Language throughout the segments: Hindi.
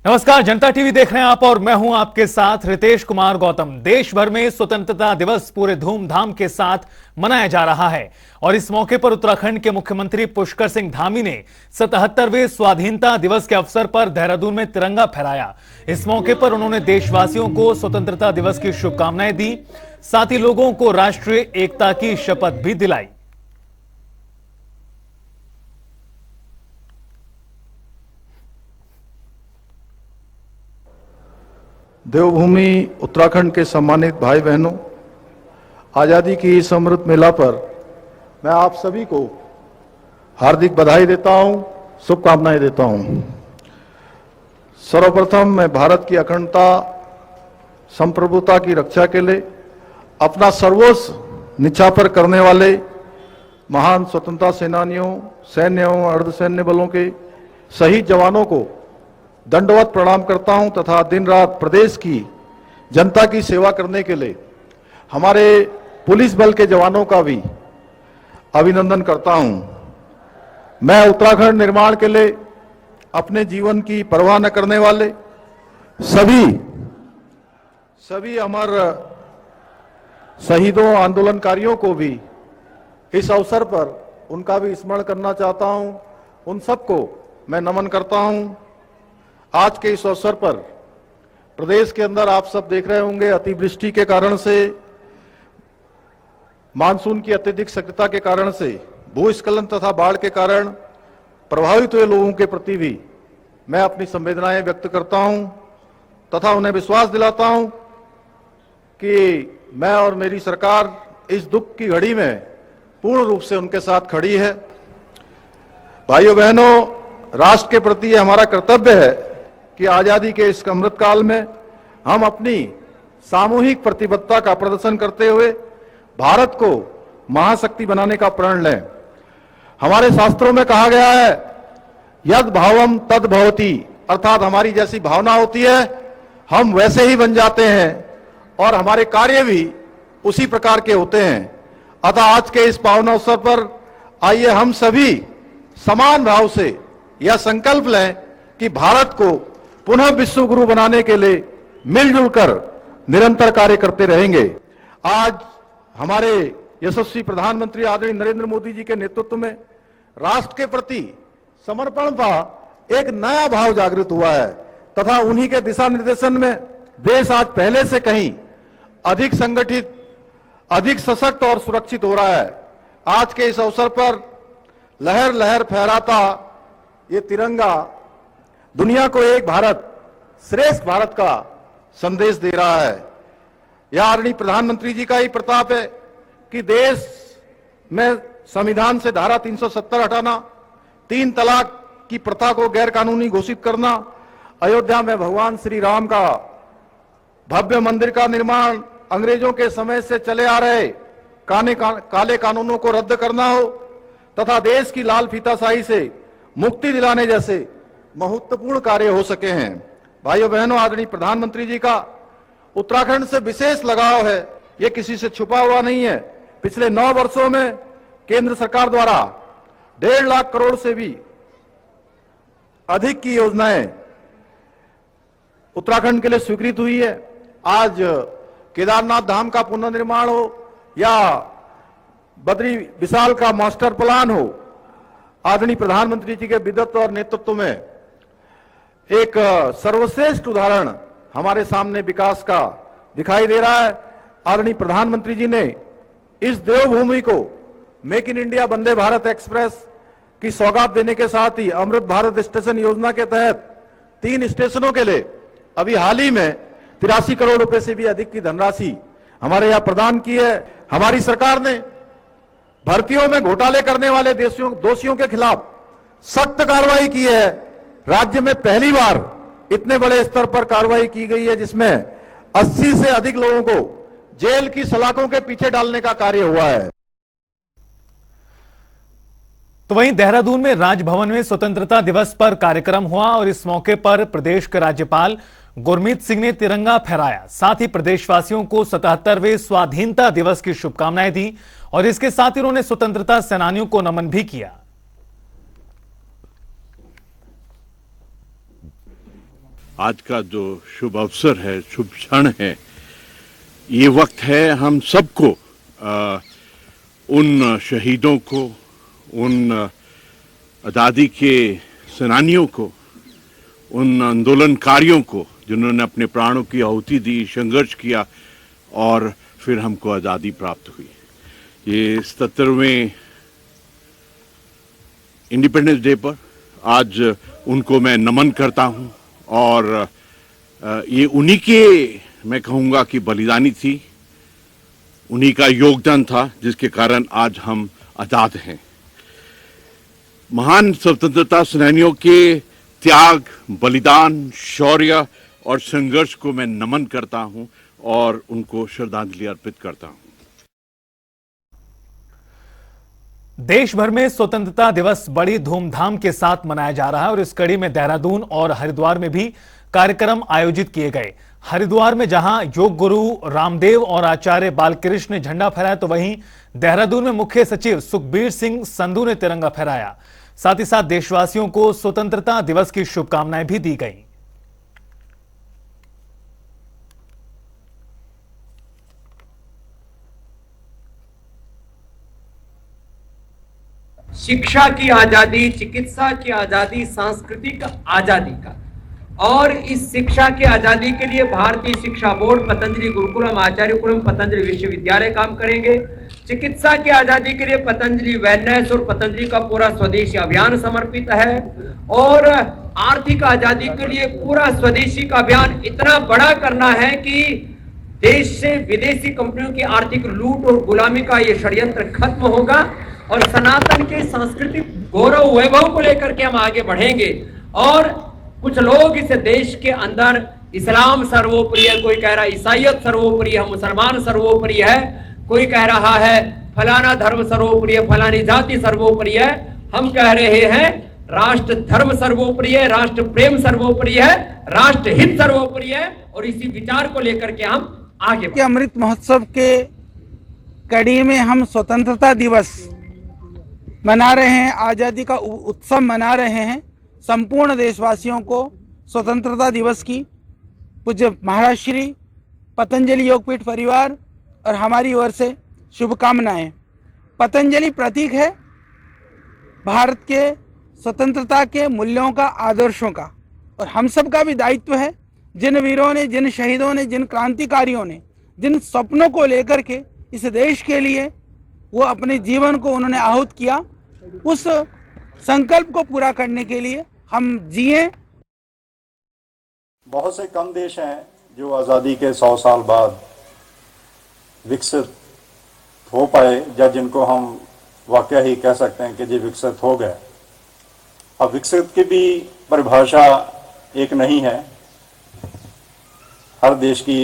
नमस्कार, जनता टीवी देख रहे हैं आप और मैं हूं आपके साथ रितेश कुमार गौतम। देश भर में स्वतंत्रता दिवस पूरे धूमधाम के साथ मनाया जा रहा है और इस मौके पर उत्तराखंड के मुख्यमंत्री पुष्कर सिंह धामी ने 77वें स्वाधीनता दिवस के अवसर पर देहरादून में तिरंगा फहराया। इस मौके पर उन्होंने देशवासियों को स्वतंत्रता दिवस की शुभकामनाएं दी, साथ ही लोगों को राष्ट्रीय एकता की शपथ भी दिलाई। देवभूमि उत्तराखंड के सम्मानित भाई बहनों, आज़ादी की इस अमृत मेला पर मैं आप सभी को हार्दिक बधाई देता हूं, शुभकामनाएं देता हूं। सर्वप्रथम मैं भारत की अखंडता, संप्रभुता की रक्षा के लिए अपना सर्वस्व निछावर करने वाले महान स्वतंत्रता सेनानियों, सैन्य एवं अर्धसैन्य बलों के शहीद जवानों को दंडवत प्रणाम करता हूं तथा दिन रात प्रदेश की जनता की सेवा करने के लिए हमारे पुलिस बल के जवानों का भी अभिनंदन करता हूं। मैं उत्तराखंड निर्माण के लिए अपने जीवन की परवाह न करने वाले सभी अमर शहीदों, आंदोलनकारियों को भी इस अवसर पर उनका भी स्मरण करना चाहता हूं। उन सबको मैं नमन करता हूं। आज के इस अवसर पर प्रदेश के अंदर आप सब देख रहे होंगे, अतिवृष्टि के कारण से, मानसून की अत्यधिक सक्रियता के कारण से, भूस्खलन तथा बाढ़ के कारण प्रभावित हुए लोगों के प्रति भी मैं अपनी संवेदनाएं व्यक्त करता हूं तथा उन्हें विश्वास दिलाता हूं कि मैं और मेरी सरकार इस दुख की घड़ी में पूर्ण रूप से उनके साथ खड़ी है। भाइयों बहनों, राष्ट्र के प्रति हमारा कर्तव्य है कि आजादी के इस अमृतकाल में हम अपनी सामूहिक प्रतिबद्धता का प्रदर्शन करते हुए भारत को महाशक्ति बनाने का प्रण लें। हमारे शास्त्रों में कहा गया है, यद भावम तद भवति, अर्थात हमारी जैसी भावना होती है हम वैसे ही बन जाते हैं और हमारे कार्य भी उसी प्रकार के होते हैं। अतः आज के इस पावन अवसर पर आइए हम सभी समान भाव से यह संकल्प लें कि भारत को पुनः विश्व गुरु बनाने के लिए मिलजुल कर निरंतर कार्य करते रहेंगे। आज हमारे यशस्वी प्रधानमंत्री आदरणीय नरेंद्र मोदी जी के नेतृत्व में राष्ट्र के प्रति समर्पण का एक नया भाव जागृत हुआ है तथा उन्हीं के दिशा निर्देशन में देश आज पहले से कहीं अधिक संगठित, अधिक सशक्त और सुरक्षित हो रहा है। आज के इस अवसर पर लहर लहर फहराता ये तिरंगा दुनिया को एक भारत, श्रेष्ठ भारत का संदेश दे रहा है। यह आदरणीय प्रधानमंत्री जी का ही प्रताप है कि देश में संविधान से धारा 370 हटाना, 3 तलाक की प्रथा को गैर कानूनी घोषित करना, अयोध्या में भगवान श्री राम का भव्य मंदिर का निर्माण, अंग्रेजों के समय से चले आ रहे काले कानूनों को रद्द करना हो तथा देश की लाल फीताशाही से मुक्ति दिलाने जैसे महत्वपूर्ण कार्य हो सके हैं। भाइयों बहनों, आदरणीय प्रधानमंत्री जी का उत्तराखंड से विशेष लगाव है, यह किसी से छुपा हुआ नहीं है। पिछले 9 वर्षों में केंद्र सरकार द्वारा 1.5 लाख करोड़ से भी अधिक की योजनाएं उत्तराखंड के लिए स्वीकृत हुई है। आज केदारनाथ धाम का पुनर्निर्माण हो या बद्री विशाल का मास्टर प्लान हो, आदरणीय प्रधानमंत्री जी के विदग्ध और नेतृत्व में एक सर्वश्रेष्ठ उदाहरण हमारे सामने विकास का दिखाई दे रहा है। आदरणीय प्रधानमंत्री जी ने इस देवभूमि को make in India Vande Bharat express की सौगात देने के साथ ही अमृत भारत स्टेशन योजना के तहत 3 स्टेशनों के लिए अभी हाल ही में 83 करोड़ रुपए से भी अधिक की धनराशि हमारे यहां प्रदान की है। हमारी सरकार ने भर्तियों में घोटाले करने वाले दोषियों के खिलाफ सख्त कार्रवाई की है। राज्य में पहली बार इतने बड़े स्तर पर कार्रवाई की गई है जिसमें 80 से अधिक लोगों को जेल की सलाखों के पीछे डालने का कार्य हुआ है। तो वहीं देहरादून में राजभवन में स्वतंत्रता दिवस पर कार्यक्रम हुआ और इस मौके पर प्रदेश के राज्यपाल गुरमीत सिंह ने तिरंगा फहराया। साथ ही प्रदेशवासियों को 77वें स्वाधीनता दिवस की शुभकामनाएं दी और इसके साथ ही उन्होंने स्वतंत्रता सेनानियों को नमन भी किया। आज का जो शुभ अवसर है, शुभ क्षण है, ये वक्त है हम सबको उन शहीदों को, उन आज़ादी के सेनानियों को, उन आंदोलनकारियों को जिन्होंने अपने प्राणों की आहुति दी, संघर्ष किया और फिर हमको आज़ादी प्राप्त हुई। ये 77वें इंडिपेंडेंस डे पर आज उनको मैं नमन करता हूं और ये उन्हीं के, मैं कहूँगा कि बलिदानी थी, उन्हीं का योगदान था जिसके कारण आज हम आज़ाद हैं। महान स्वतंत्रता सेनानियों के त्याग, बलिदान, शौर्य और संघर्ष को मैं नमन करता हूं और उनको श्रद्धांजलि अर्पित करता हूं। देश भर में स्वतंत्रता दिवस बड़ी धूमधाम के साथ मनाया जा रहा है और इस कड़ी में देहरादून और हरिद्वार में भी कार्यक्रम आयोजित किए गए। हरिद्वार में जहां योग गुरु रामदेव और आचार्य बालकृष्ण ने झंडा फहराया, तो वहीं देहरादून में मुख्य सचिव सुखबीर सिंह संधू ने तिरंगा फहराया। साथ ही साथ देशवासियों को स्वतंत्रता दिवस की शुभकामनाएं भी दी गईं। शिक्षा की आजादी, चिकित्सा की आजादी, सांस्कृतिक आजादी का, और इस शिक्षा की आजादी के लिए भारतीय शिक्षा बोर्ड, पतंजलि गुरुकुलम, आचार्य कुलम, पतंजलि विश्वविद्यालय काम करेंगे। चिकित्सा की आजादी के लिए पतंजलि वेलनेस और पतंजलि का पूरा स्वदेशी अभियान समर्पित है, और आर्थिक आजादी के लिए पूरा स्वदेशी का अभियान इतना बड़ा करना है कि देश से विदेशी कंपनियों की आर्थिक लूट और गुलामी का ये षड्यंत्र खत्म होगा और सनातन के सांस्कृतिक गौरव वैभव को लेकर के हम आगे बढ़ेंगे। और कुछ लोग इस देश के अंदर इस्लाम सर्वोपरि है, कोई कह रहा है ईसाइयत सर्वोपरि है, मुसलमान सर्वोपरि है, कोई कह रहा है फलाना धर्म सर्वोपरि है, फलानी जाति सर्वोपरि है। हम कह रहे हैं राष्ट्र धर्म सर्वोपरि है, राष्ट्र प्रेम सर्वोपरि है, राष्ट्र हित सर्वोपरि है, और इसी विचार को लेकर के हम आगे बढ़ेंगे। अमृत महोत्सव के कड़ी में हम स्वतंत्रता दिवस मना रहे हैं, आज़ादी का उत्सव मना रहे हैं। संपूर्ण देशवासियों को स्वतंत्रता दिवस की पूज्य महाराज श्री पतंजलि योगपीठ परिवार और हमारी ओर से शुभकामनाएं। पतंजलि प्रतीक है भारत के स्वतंत्रता के मूल्यों का, आदर्शों का, और हम सब का भी दायित्व है, जिन वीरों ने, जिन शहीदों ने, जिन क्रांतिकारियों ने, जिन सपनों को लेकर के इस देश के लिए वो अपने जीवन को उन्होंने आहूत किया, उस संकल्प को पूरा करने के लिए हम जिए। बहुत से कम देश हैं जो आज़ादी के 100 साल बाद विकसित हो पाए, या जिनको हम वाकया ही कह सकते हैं कि ये विकसित हो गए। अब विकसित की भी परिभाषा एक नहीं है, हर देश की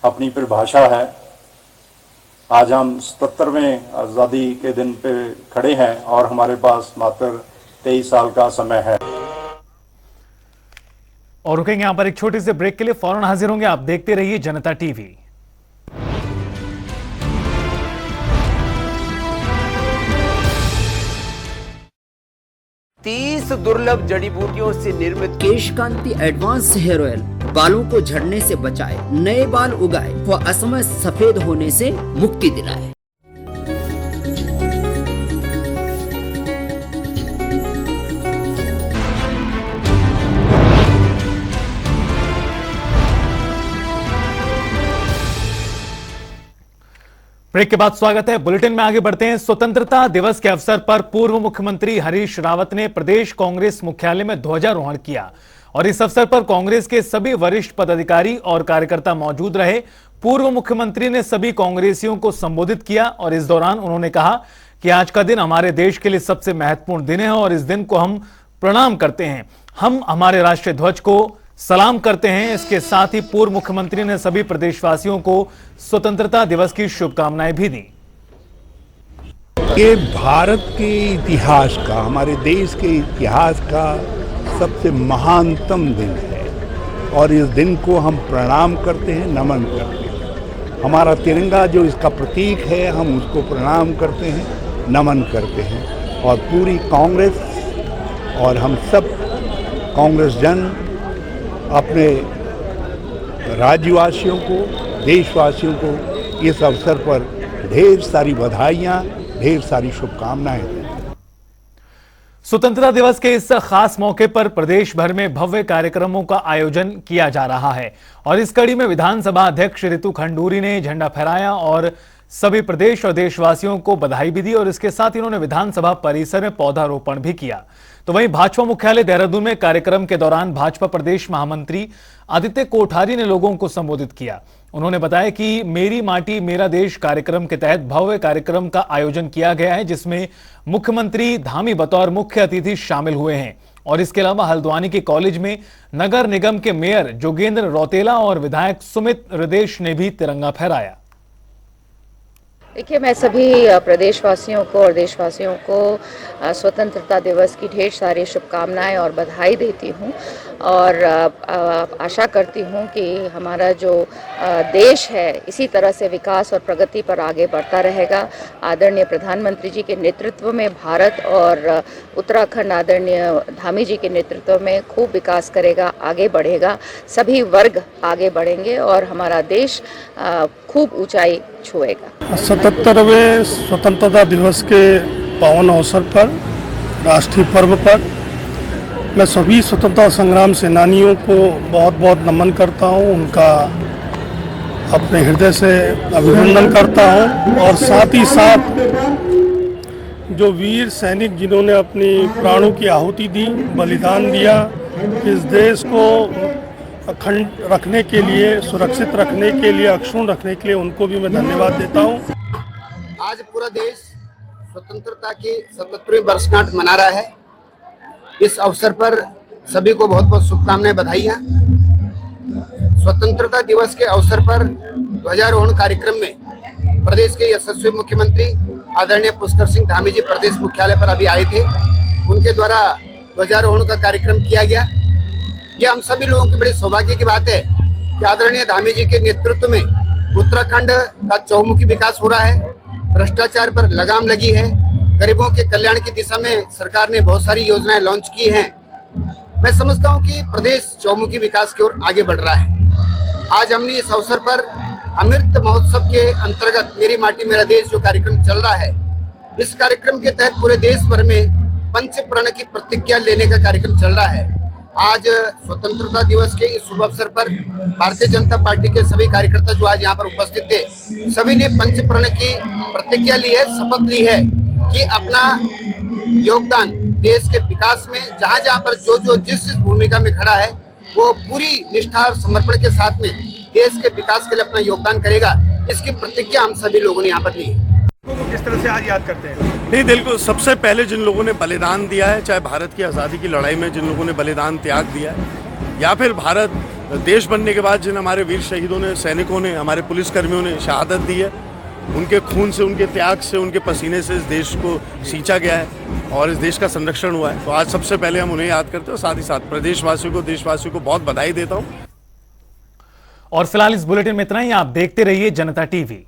अपनी परिभाषा है। आज हम 77वें आज़ादी के दिन पे खड़े हैं और हमारे पास मात्र 23 साल का समय है। और रुकेंगे यहां पर एक छोटे से ब्रेक के लिए, फौरन हाजिर होंगे। आप देखते रहिए जनता टीवी। तीस दुर्लभ जड़ी बूटियों से निर्मित केश कांति एडवांस हेयर ऑयल बालों को झड़ने से बचाए, नए बाल उगाए व असमय सफेद होने से मुक्ति दिलाए। ब्रेक के बाद स्वागत है। बुलेटिन में आगे बढ़ते हैं। स्वतंत्रता दिवस के अवसर पर पूर्व मुख्यमंत्री हरीश रावत ने प्रदेश कांग्रेस मुख्यालय में ध्वजारोहण किया और इस अवसर पर कांग्रेस के सभी वरिष्ठ पदाधिकारी और कार्यकर्ता मौजूद रहे। पूर्व मुख्यमंत्री ने सभी कांग्रेसियों को संबोधित किया और इस दौरान उन्होंने कहा कि आज का दिन हमारे देश के लिए सबसे महत्वपूर्ण दिन है और इस दिन को हम प्रणाम करते हैं। हम हमारे राष्ट्रीय ध्वज को सलाम करते हैं। इसके साथ ही पूर्व मुख्यमंत्री ने सभी प्रदेशवासियों को स्वतंत्रता दिवस की शुभकामनाएं भी दी। ये भारत के इतिहास का, हमारे देश के इतिहास का सबसे महानतम दिन है और इस दिन को हम प्रणाम करते हैं, नमन करते हैं। हमारा तिरंगा जो इसका प्रतीक है, हम उसको प्रणाम करते हैं, नमन करते हैं और पूरी कांग्रेस और हम सब कांग्रेस जन अपने राज्यवासियों को, देशवासियों को इस अवसर पर ढेर सारी बधाइयाँ, ढेर सारी शुभकामनाएं दें। स्वतंत्रता दिवस के इस खास मौके पर प्रदेश भर में भव्य कार्यक्रमों का आयोजन किया जा रहा है और इस कड़ी में विधानसभा अध्यक्ष ऋतु खंडूरी ने झंडा फहराया और सभी प्रदेश और देशवासियों को बधाई भी दी और इसके साथ ही उन्होंने विधानसभा परिसर में पौधारोपण भी किया। तो वहीं भाजपा मुख्यालय देहरादून में कार्यक्रम के दौरान भाजपा प्रदेश महामंत्री आदित्य कोठारी ने लोगों को संबोधित किया। उन्होंने बताया कि मेरी माटी मेरा देश कार्यक्रम के तहत भव्य कार्यक्रम का आयोजन किया गया है, जिसमें मुख्यमंत्री धामी बतौर मुख्य अतिथि शामिल हुए हैं और इसके अलावा हल्द्वानी के कॉलेज में नगर निगम के मेयर जोगेंद्र रौतेला और विधायक सुमित हृदेश ने भी तिरंगा फहराया। देखिए, मैं सभी प्रदेशवासियों को और देशवासियों को स्वतंत्रता दिवस की ढेर सारी शुभकामनाएं और बधाई देती हूं और आशा करती हूं कि हमारा जो देश है इसी तरह से विकास और प्रगति पर आगे बढ़ता रहेगा। आदरणीय प्रधानमंत्री जी के नेतृत्व में भारत और उत्तराखंड आदरणीय धामी जी के नेतृत्व में खूब विकास करेगा, आगे बढ़ेगा, सभी वर्ग आगे बढ़ेंगे और हमारा देश खूब ऊंचाई छुएगा। 77वें स्वतंत्रता दिवस के पावन अवसर पर, राष्ट्रीय पर्व पर मैं सभी स्वतंत्रता संग्राम सेनानियों को बहुत बहुत नमन करता हूं, उनका अपने हृदय से अभिनंदन करता हूं और साथ ही साथ जो वीर सैनिक जिन्होंने अपनी प्राणों की आहुति दी, बलिदान दिया, इस देश को अखंड रखने के लिए, सुरक्षित रखने के लिए, अक्षुण्ण रखने के लिए उनको भी मैं धन्यवाद देता हूं। आज पूरा देश स्वतंत्रता की 77वीं वर्षगांठ मना रहा है। इस अवसर पर सभी को बहुत बहुत शुभकामनाएं, बधाइयां। स्वतंत्रता दिवस के अवसर पर ध्वजारोहण कार्यक्रम में प्रदेश के यशस्वी मुख्यमंत्री आदरणीय पुष्कर सिंह धामी जी प्रदेश मुख्यालय पर अभी आए थे। उनके द्वारा ध्वजारोहण का कार्यक्रम किया गया। यह हम सभी लोगों की बड़ी सौभाग्य की बात है कि आदरणीय धामी जी के नेतृत्व में उत्तराखंड का चौमुखी विकास हो रहा है, भ्रष्टाचार पर लगाम लगी है, गरीबों के कल्याण की दिशा में सरकार ने बहुत सारी योजनाएं लॉन्च की हैं। मैं समझता हूं कि प्रदेश चौमुखी विकास की ओर आगे बढ़ रहा है। आज हमने इस अवसर पर अमृत महोत्सव के अंतर्गत मेरी माटी मेरा देश जो कार्यक्रम चल रहा है, इस कार्यक्रम के तहत पूरे देश भर में पंच प्रण की प्रतिज्ञा लेने का कार्यक्रम चल रहा है। आज स्वतंत्रता दिवस के इस शुभ अवसर पर भारतीय जनता पार्टी के सभी कार्यकर्ता जो आज यहाँ पर उपस्थित थे, सभी ने पंच प्रण की प्रतिज्ञा ली है, शपथ ली है कि अपना योगदान देश के विकास में जहाँ जहाँ पर जो जिस भूमिका में खड़ा है वो पूरी निष्ठा और समर्पण के साथ में देश के विकास के लिए अपना योगदान करेगा। इसकी प्रतिज्ञा हम सभी लोगों ने यहाँ पर ली है। किस तरह से आज याद करते हैं? नहीं, दिल को सबसे पहले जिन लोगों ने बलिदान दिया है, चाहे भारत की आज़ादी की लड़ाई में जिन लोगों ने बलिदान त्याग दिया है, या फिर भारत देश बनने के बाद जिन हमारे वीर शहीदों ने, सैनिकों ने, हमारे पुलिसकर्मियों ने शहादत दी है, उनके खून से, उनके त्याग से, उनके पसीने से इस देश को सींचा गया है और इस देश का संरक्षण हुआ है। तो आज सबसे पहले हम उन्हें याद करते हैं और साथ ही साथ प्रदेशवासियों को, देशवासियों को बहुत बधाई देता हूँ। और फिलहाल इस बुलेटिन में इतना ही। आप देखते रहिए जनता टीवी।